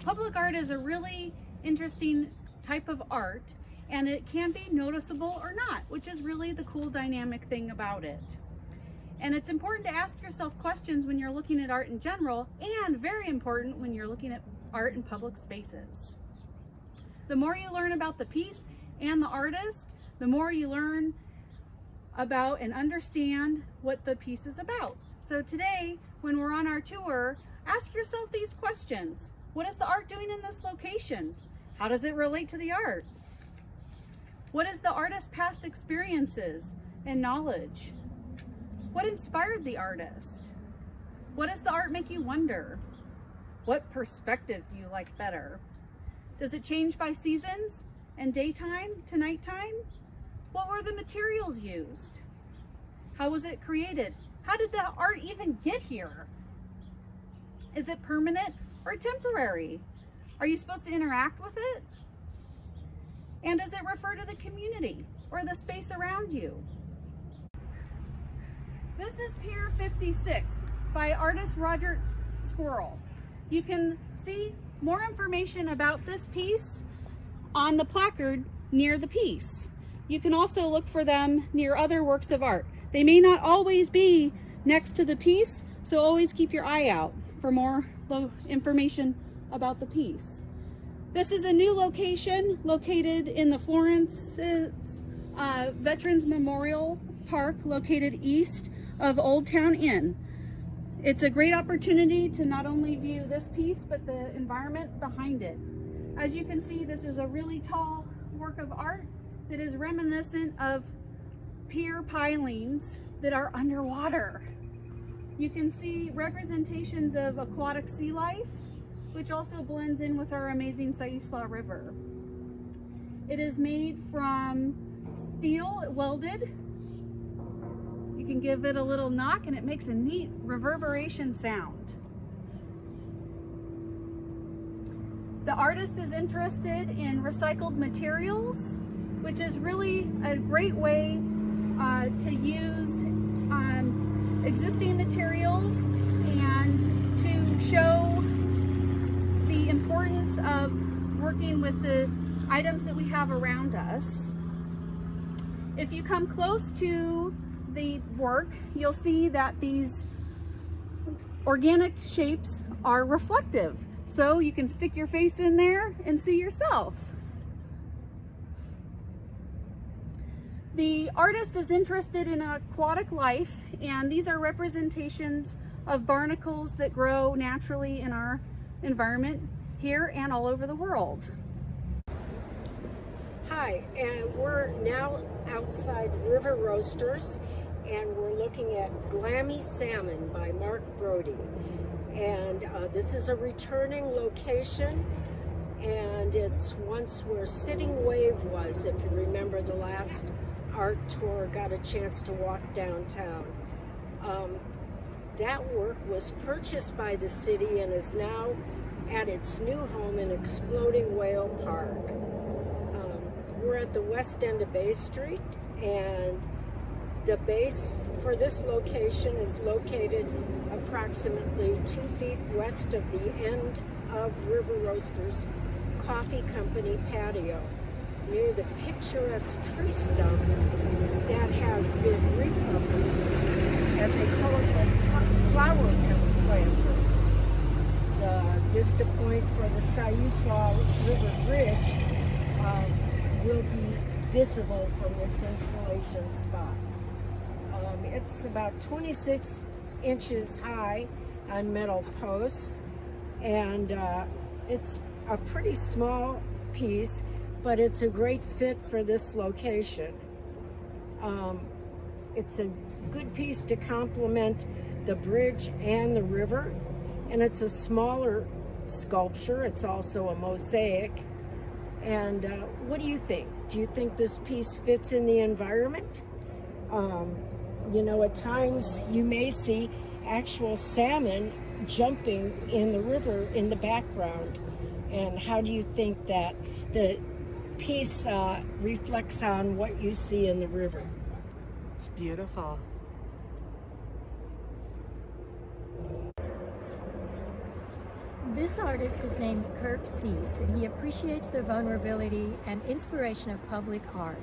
Public art is a really interesting type of art, and it can be noticeable or not, which is really the cool dynamic thing about it. And it's important to ask yourself questions when you're looking at art in general, and very important when you're looking at art in public spaces. The more you learn about the piece and the artist, the more you learn about and understand what the piece is about. So today, when we're on our tour, ask yourself these questions. What is the art doing in this location? How does it relate to the art? What is the artist's past experiences and knowledge? What inspired the artist? What does the art make you wonder? What perspective do you like better? Does it change by seasons and daytime to nighttime? What were the materials used? How was it created? How did the art even get here? Is it permanent or temporary? Are you supposed to interact with it? And does it refer to the community or the space around you? This is Pier 56 by artist Roger Squirrel. You can see more information about this piece on the placard near the piece. You can also look for them near other works of art. They may not always be next to the piece, so always keep your eye out for more information about the piece. This is a new location located in the Florence Veterans Memorial Park, located east of Old Town Inn. It's a great opportunity to not only view this piece, but the environment behind it. As you can see, this is a really tall work of art that is reminiscent of pier pilings that are underwater. You can see representations of aquatic sea life, which also blends in with our amazing Siuslaw River. It is made from steel welded. You can give it a little knock and it makes a neat reverberation sound. The artist is interested in recycled materials, which is really a great way to use existing materials and to show the importance of working with the items that we have around us. If you come close to the work, you'll see that these organic shapes are reflective. So you can stick your face in there and see yourself. The artist is interested in aquatic life, and these are representations of barnacles that grow naturally in our environment here and all over the world. Hi, and we're now outside River Roasters, and we're looking at Glammy Salmon by Mark Brody. And this is a returning location, and it's once where Sitting Wave was, if you remember the last art tour, got a chance to walk downtown. That work was purchased by the city and is now at its new home in Exploding Whale Park. We're at the west end of Bay Street, and the base for this location is located approximately 2 feet west of the end of River Roasters Coffee Company patio, near the picturesque tree stump that has been repurposed as a colorful flower planter. The vista point for the Siuslaw River Bridge will be visible from this installation spot. It's about 26 inches high on metal posts, and it's a pretty small piece, but it's a great fit for this location. It's a good piece to complement the bridge and the river, and it's a smaller sculpture. It's also a mosaic. And what do you think? Do you think this piece fits in the environment? You know, at times you may see actual salmon jumping in the river in the background. And how do you think that the piece reflects on what you see in the river? It's beautiful. This artist is named Kirk Cease, and he appreciates the vulnerability and inspiration of public art.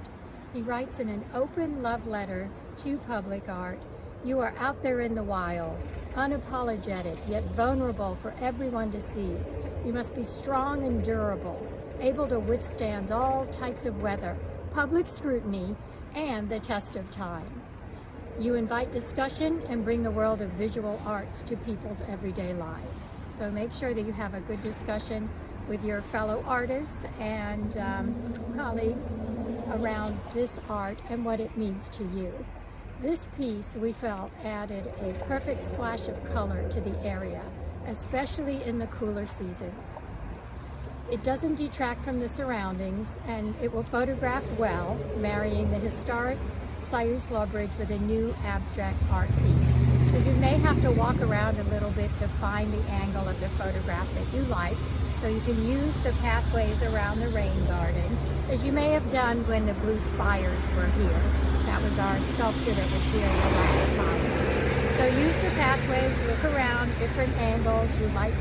He writes in an open love letter to public art, "You are out there in the wild, unapologetic, yet vulnerable for everyone to see. You must be strong and durable, able to withstand all types of weather, public scrutiny, and the test of time. You invite discussion and bring the world of visual arts to people's everyday lives." So make sure that you have a good discussion with your fellow artists and colleagues around this art and what it means to you. This piece, we felt, added a perfect splash of color to the area, especially in the cooler seasons. It doesn't detract from the surroundings, and it will photograph well, marrying the historic Sayus Law Bridge with a new abstract art piece. So you may have to walk around a little bit to find the angle of the photograph that you like. So you can use the pathways around the rain garden, as you may have done when the blue spires were here. That was our sculpture that was here the last time. So use the pathways, look around different angles. You might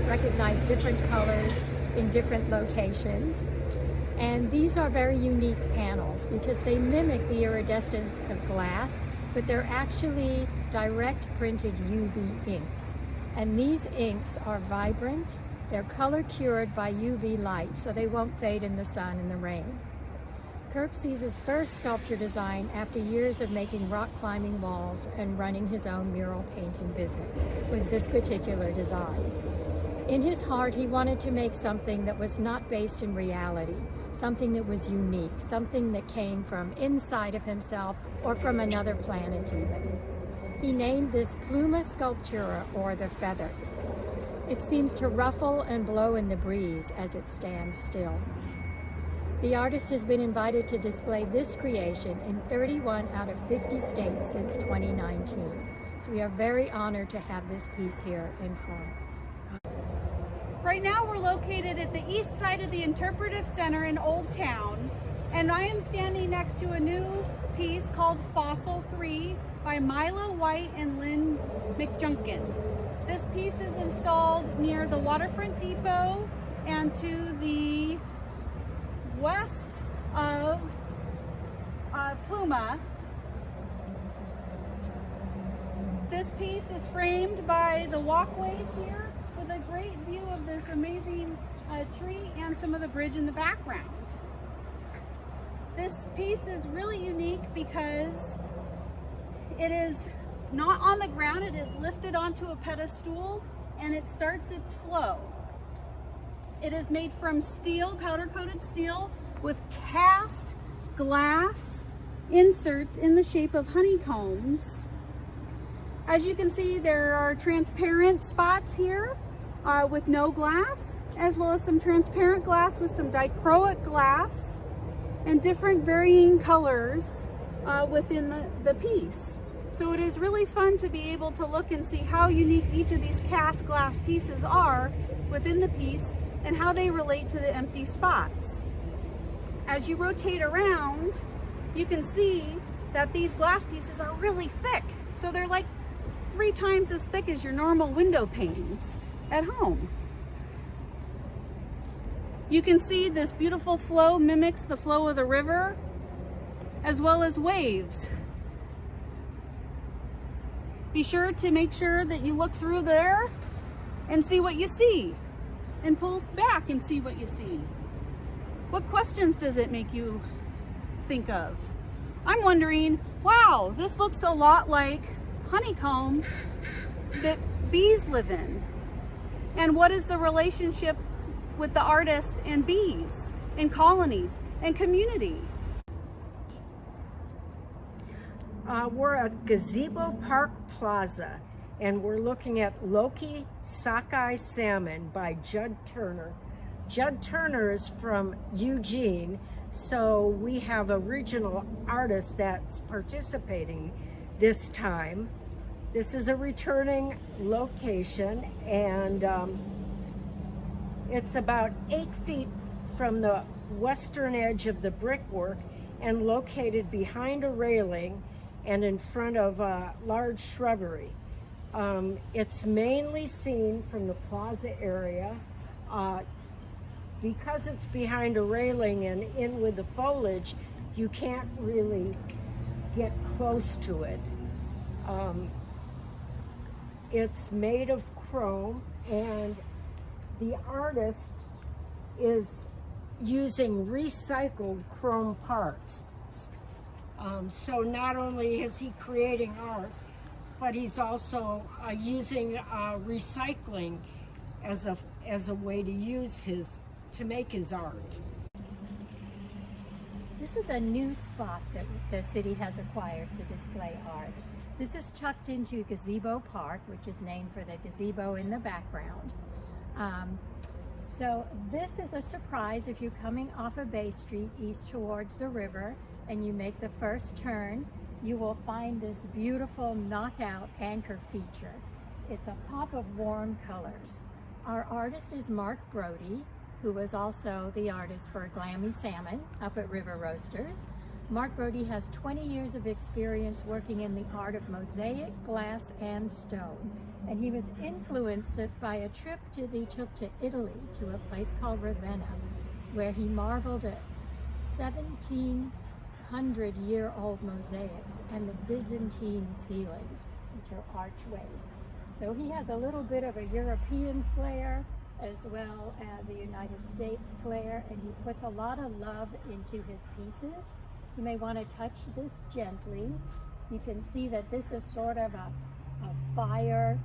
recognize different colors in different locations. And these are very unique panels because they mimic the iridescence of glass, but they're actually direct printed UV inks. And these inks are vibrant, they're color cured by UV light, so they won't fade in the sun and the rain. Kirk sees his first sculpture design after years of making rock climbing walls and running his own mural painting business, was this particular design. In his heart, he wanted to make something that was not based in reality, something that was unique, something that came from inside of himself or from another planet even. He named this Pluma Sculptura, or the feather. It seems to ruffle and blow in the breeze as it stands still. The artist has been invited to display this creation in 31 out of 50 states since 2019. So we are very honored to have this piece here in Florence. Right now we're located at the east side of the Interpretive Center in Old Town, and I am standing next to a new piece called Fossil 3 by Milo White and Lynn McJunkin. This piece is installed near the Waterfront Depot and to the west of Pluma. This piece is framed by the walkways here, with a great view of this amazing tree and some of the bridge in the background. This piece is really unique because it is not on the ground, it is lifted onto a pedestal and it starts its flow. It is made from steel, powder-coated steel, with cast glass inserts in the shape of honeycombs. As you can see, there are transparent spots here with no glass, as well as some transparent glass with some dichroic glass and different varying colors within the piece. So it is really fun to be able to look and see how unique each of these cast glass pieces are within the piece and how they relate to the empty spots. As you rotate around, you can see that these glass pieces are really thick. So they're like 3 times as thick as your normal window panes at home. You can see this beautiful flow mimics the flow of the river, as well as waves. Be sure to make sure that you look through there and see what you see, and pull back and see what you see. What questions does it make you think of? I'm wondering, wow, this looks a lot like honeycomb that bees live in. And what is the relationship with the artist and bees and colonies and community? We're at Gazebo Park Plaza, and we're looking at Loki, Sockeye, Salmon by Judd Turner. Judd Turner is from Eugene, so we have a regional artist that's participating this time. This is a returning location, and it's about 8 feet from the western edge of the brickwork and located behind a railing and in front of a large shrubbery. It's mainly seen from the plaza area. Because it's behind a railing and in with the foliage, you can't really get close to it. It's made of chrome, and the artist is using recycled chrome parts. So not only is he creating art, but he's also using recycling as a way to make his art. This is a new spot that the city has acquired to display art. This is tucked into Gazebo Park, which is named for the gazebo in the background. So this is a surprise if you're coming off of Bay Street east towards the river and you make the first turn, you will find this beautiful knockout anchor feature. It's a pop of warm colors. Our artist is Mark Brody, who was also the artist for Glammy Salmon up at River Roasters. Mark Brody has 20 years of experience working in the art of mosaic, glass, and stone. And he was influenced by a trip that he took to Italy, to a place called Ravenna, where he marveled at 1,700-year-old mosaics and the Byzantine ceilings, which are archways. So he has a little bit of a European flair as well as a United States flair, and he puts a lot of love into his pieces. You may want to touch this gently. You can see that this is sort of a fire,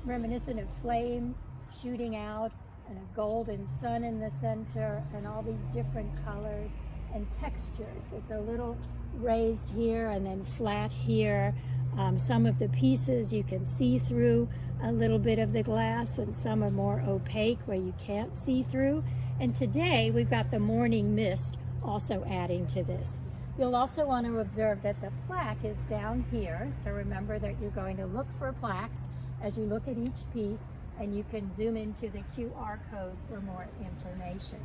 reminiscent of flames shooting out, and a golden sun in the center, and all these different colors and textures. It's a little raised here and then flat here. Some of the pieces you can see through a little bit of the glass, and some are more opaque where you can't see through. And today we've got the morning mist also adding to this. You'll also want to observe that the plaque is down here, so remember that you're going to look for plaques as you look at each piece, and you can zoom into the QR code for more information.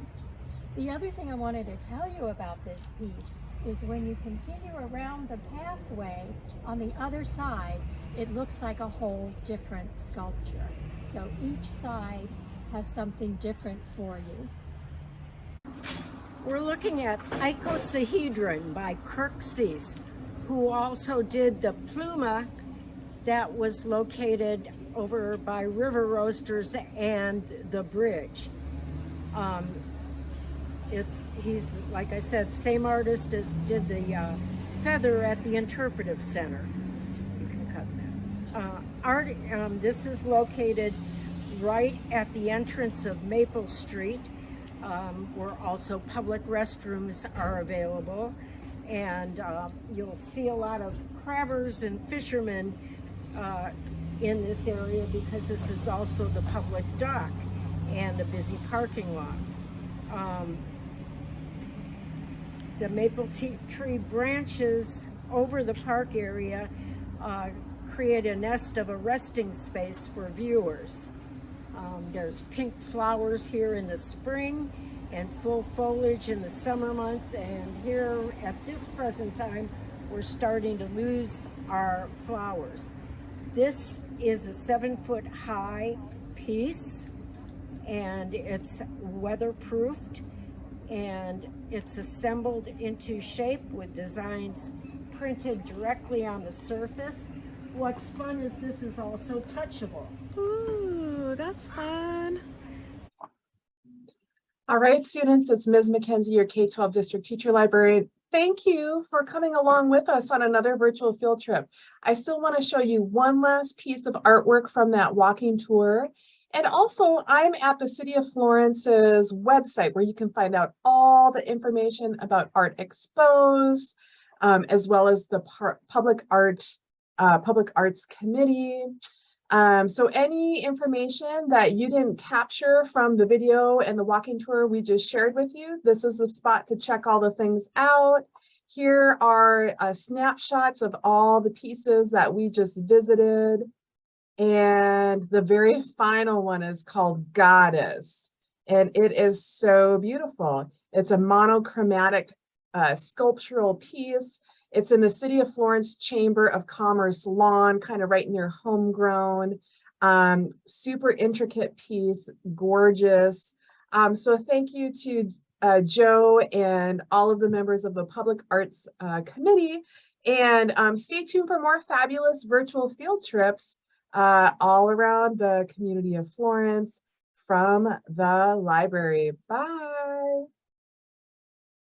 The other thing I wanted to tell you about this piece is when you continue around the pathway on the other side, it looks like a whole different sculpture. So each side has something different for you. We're looking at Icosahedron by Kirksey's, who also did the Pluma that was located over by River Roasters and the bridge. He's, like I said, same artist as did the feather at the Interpretive Center. You can cut that. This is located right at the entrance of Maple Street, where also public restrooms are available. And you'll see a lot of crabbers and fishermen in this area, because this is also the public dock and a busy parking lot. The maple tree branches over the park area create a nest of a resting space for viewers. There's pink flowers here in the spring and full foliage in the summer month, and here at this present time we're starting to lose our flowers. This is a 7-foot high piece, and it's weatherproofed, and it's assembled into shape with designs printed directly on the surface. What's fun is this is also touchable. Ooh, that's fun. All right, students, it's Ms. Mackenzie, your K-12 district teacher librarian. Thank you for coming along with us on another virtual field trip. I still want to show you one last piece of artwork from that walking tour. And also, I'm at the City of Florence's website, where you can find out all the information about Art Exposed, as well as the Public Arts Committee. So any information that you didn't capture from the video and the walking tour we just shared with you, this is the spot to check all the things out. Here are snapshots of all the pieces that we just visited. And the very final one is called Goddess, and it is so beautiful. It's a monochromatic sculptural piece. It's in the City of Florence Chamber of Commerce lawn, kind of right near homegrown. Super intricate piece, gorgeous. So thank you to Joe and all of the members of the Public Arts Committee. And stay tuned for more fabulous virtual field trips all around the community of Florence from the library. Bye.